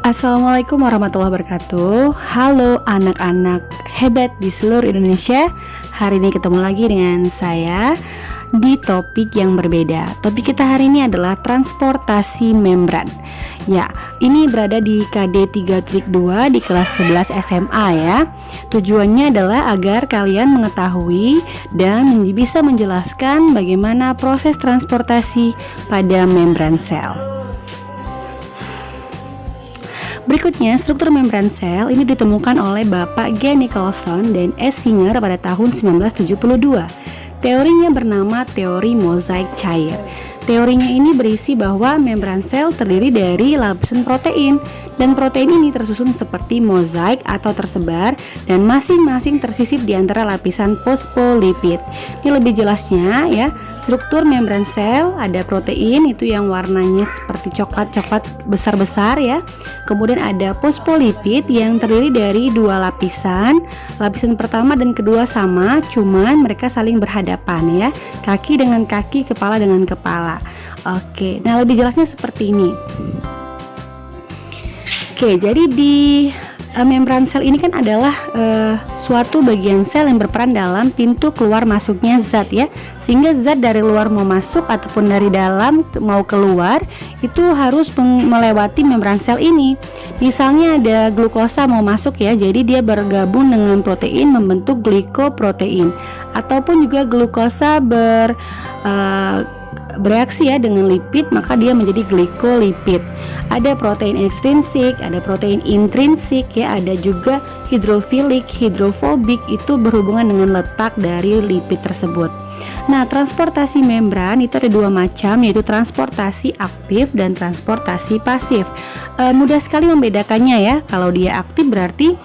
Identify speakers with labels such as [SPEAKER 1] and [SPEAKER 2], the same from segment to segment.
[SPEAKER 1] Assalamualaikum warahmatullahi wabarakatuh. Halo anak-anak hebat di seluruh Indonesia. Hari ini ketemu lagi dengan saya di topik yang berbeda. Topik kita hari ini adalah transportasi membran. Ya, ini berada di KD 3.2 di kelas 11 SMA ya. Tujuannya adalah agar kalian mengetahui dan bisa menjelaskan bagaimana proses transportasi pada membran sel. Berikutnya, struktur membran sel ini ditemukan oleh Bapak G. Nicholson dan S. Singer pada tahun 1972. Teorinya bernama teori mozaik cair. Teorinya ini berisi bahwa membran sel terdiri dari lapisan protein, dan protein ini tersusun seperti mozaik atau tersebar dan masing-masing tersisip di antara lapisan fosfolipid. Ini lebih jelasnya ya, struktur membran sel ada protein itu yang warnanya seperti coklat-coklat besar-besar ya. Kemudian ada fosfolipid yang terdiri dari dua lapisan. Lapisan pertama dan kedua sama, cuman mereka saling berhadapan ya, kaki dengan kaki, kepala dengan kepala. Oke, nah lebih jelasnya seperti ini. Oke, jadi di membran sel ini kan adalah suatu bagian sel yang berperan dalam pintu keluar masuknya zat ya, sehingga zat dari luar mau masuk ataupun dari dalam mau keluar itu harus melewati membran sel ini. Misalnya ada glukosa mau masuk ya, jadi dia bergabung dengan protein membentuk glikoprotein, ataupun juga glukosa bereaksi ya dengan lipid, maka dia menjadi glikolipid. Ada protein ekstrinsik, ada protein intrinsik ya, ada juga hidrofilik, hidrofobik, itu berhubungan dengan letak dari lipid tersebut. Nah, transportasi membran itu ada dua macam, yaitu transportasi aktif dan transportasi pasif. Mudah sekali membedakannya ya. Kalau dia aktif berarti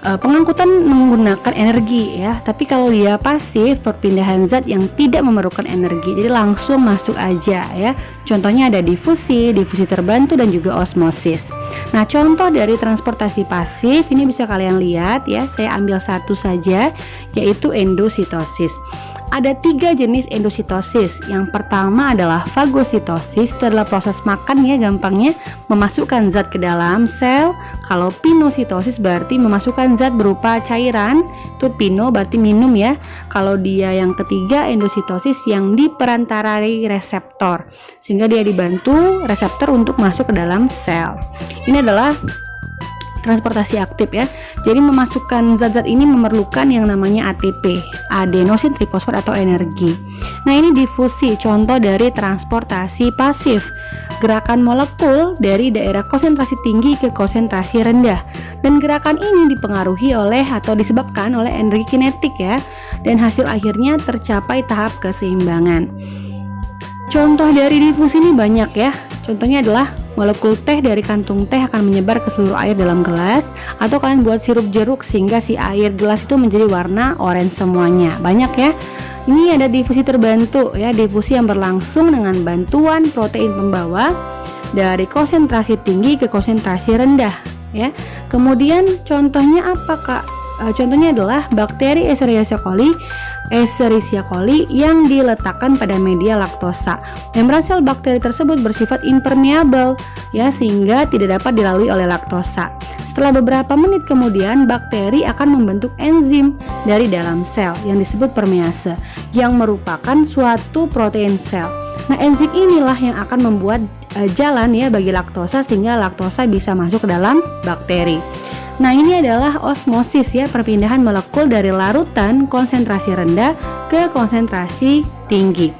[SPEAKER 1] pengangkutan menggunakan energi ya, tapi kalau dia pasif, perpindahan zat yang tidak memerlukan energi, jadi langsung masuk aja ya. Contohnya ada difusi terbantu dan juga osmosis. Nah, contoh dari transportasi pasif ini bisa kalian lihat ya, saya ambil satu saja, yaitu endositosis. Ada 3 jenis endositosis. Yang pertama adalah fagositosis, itu adalah proses makan ya, gampangnya memasukkan zat ke dalam sel. Kalau pinositosis berarti memasukkan zat berupa cairan, itu pino berarti minum ya. Kalau dia yang ketiga endositosis yang diperantarai reseptor, sehingga dia dibantu reseptor untuk masuk ke dalam sel. Ini adalah transportasi aktif ya. Jadi memasukkan zat-zat ini memerlukan yang namanya ATP, adenosin trifosfat atau energi. Nah, ini difusi, contoh dari transportasi pasif. Gerakan molekul dari daerah konsentrasi tinggi ke konsentrasi rendah. Dan gerakan ini dipengaruhi oleh atau disebabkan oleh energi kinetik ya. Dan hasil akhirnya tercapai tahap keseimbangan. Contoh dari difusi ini banyak ya. Contohnya adalah molekul teh dari kantung teh akan menyebar ke seluruh air dalam gelas, atau kalian buat sirup jeruk sehingga si air gelas itu menjadi warna oranye semuanya. Banyak ya. Ini ada difusi terbantu ya, difusi yang berlangsung dengan bantuan protein pembawa dari konsentrasi tinggi ke konsentrasi rendah ya. Kemudian contohnya apa Kak? Contohnya adalah bakteri Escherichia coli yang diletakkan pada media laktosa. Membran sel bakteri tersebut bersifat impermeable ya, sehingga tidak dapat dilalui oleh laktosa. Setelah beberapa menit kemudian, bakteri akan membentuk enzim dari dalam sel yang disebut permease, yang merupakan suatu protein sel. Nah, enzim inilah yang akan membuat jalan ya bagi laktosa, sehingga laktosa bisa masuk ke dalam bakteri. Nah, ini adalah osmosis ya, perpindahan molekul dari larutan konsentrasi rendah ke konsentrasi tinggi.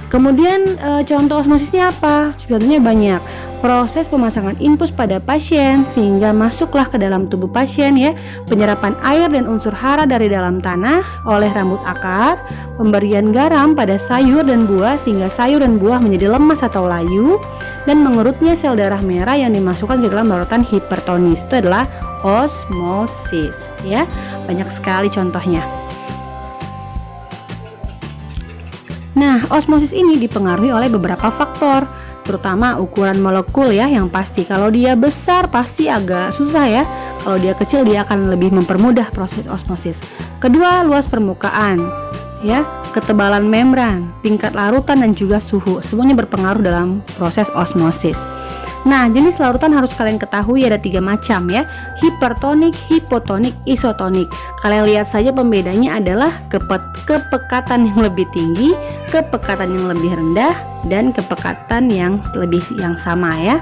[SPEAKER 1] Kemudian contoh osmosisnya apa? Contohnya banyak. Proses pemasangan infus pada pasien sehingga masuklah ke dalam tubuh pasien ya, penyerapan air dan unsur hara dari dalam tanah oleh rambut akar, pemberian garam pada sayur dan buah sehingga sayur dan buah menjadi lemas atau layu, dan mengerutnya sel darah merah yang dimasukkan ke dalam larutan hipertonis. Itu adalah osmosis ya. Banyak sekali contohnya. Nah, osmosis ini dipengaruhi oleh beberapa faktor, terutama ukuran molekul ya, yang pasti kalau dia besar pasti agak susah ya. Kalau dia kecil dia akan lebih mempermudah proses osmosis. Kedua, luas permukaan ya, ketebalan membran, tingkat larutan dan juga suhu, semuanya berpengaruh dalam proses osmosis. Nah, jenis larutan harus kalian ketahui ada 3 macam ya, hipertonik, hipotonik, isotonik. Kalian lihat saja pembedanya adalah kepekatan yang lebih tinggi, kepekatan yang lebih rendah, dan kepekatan yang sama ya.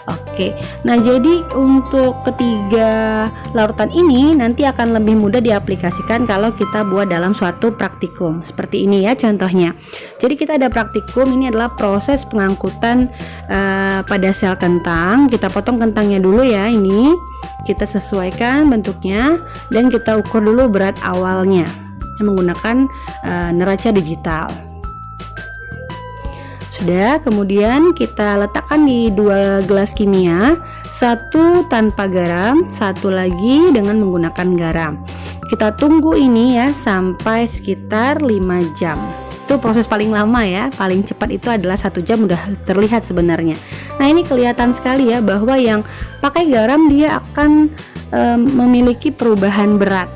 [SPEAKER 1] Oke, nah jadi untuk ketiga larutan ini nanti akan lebih mudah diaplikasikan kalau kita buat dalam suatu praktikum. Seperti ini ya contohnya. Jadi kita ada praktikum, ini adalah proses pengangkutan pada sel kentang. Kita potong kentangnya dulu ya, ini kita sesuaikan bentuknya dan kita ukur dulu berat awalnya menggunakan neraca digital. Sudah, kemudian kita letakkan di 2 gelas kimia, 1 tanpa garam, 1 lagi dengan menggunakan garam. Kita tunggu ini ya sampai sekitar 5 jam. Itu proses paling lama ya, paling cepat itu adalah 1 jam udah terlihat sebenarnya. Nah, ini kelihatan sekali ya bahwa yang pakai garam dia akan memiliki perubahan berat.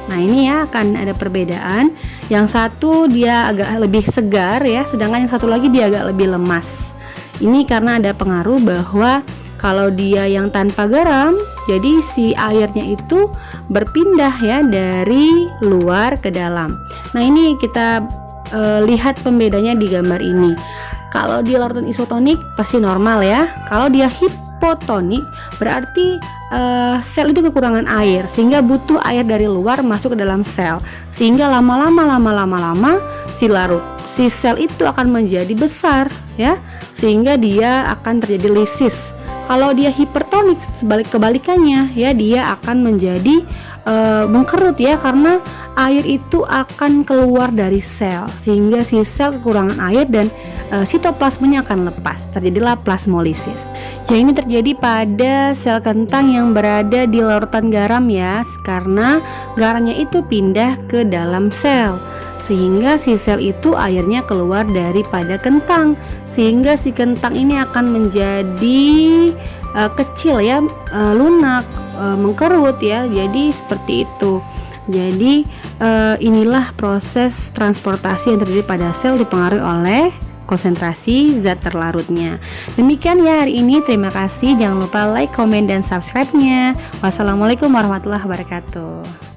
[SPEAKER 1] Nah, ini ya akan ada perbedaan. Yang satu dia agak lebih segar ya, sedangkan yang satu lagi dia agak lebih lemas. Ini karena ada pengaruh bahwa kalau dia yang tanpa garam, jadi si airnya itu berpindah ya dari luar ke dalam. Nah, ini kita lihat pembedanya di gambar ini. Kalau di larutan isotonik pasti normal ya. Kalau dia hipotonik berarti sel itu kekurangan air sehingga butuh air dari luar masuk ke dalam sel, sehingga lama-lama si sel itu akan menjadi besar ya, sehingga dia akan terjadi lisis. Kalau dia hipertonik kebalikannya ya, dia akan menjadi mengkerut ya, karena air itu akan keluar dari sel sehingga si sel kekurangan air dan sitoplasmanya akan lepas, terjadilah plasmolisis. Yang ini terjadi pada sel kentang yang berada di larutan garam ya, karena garamnya itu pindah ke dalam sel sehingga si sel itu airnya keluar daripada kentang, sehingga si kentang ini akan menjadi kecil ya, lunak, mengkerut ya. Jadi seperti itu. Jadi inilah proses transportasi yang terjadi pada sel dipengaruhi oleh konsentrasi zat terlarutnya. Demikian ya hari ini, terima kasih. Jangan lupa like, komen, dan subscribe-nya. Wassalamualaikum warahmatullahi wabarakatuh.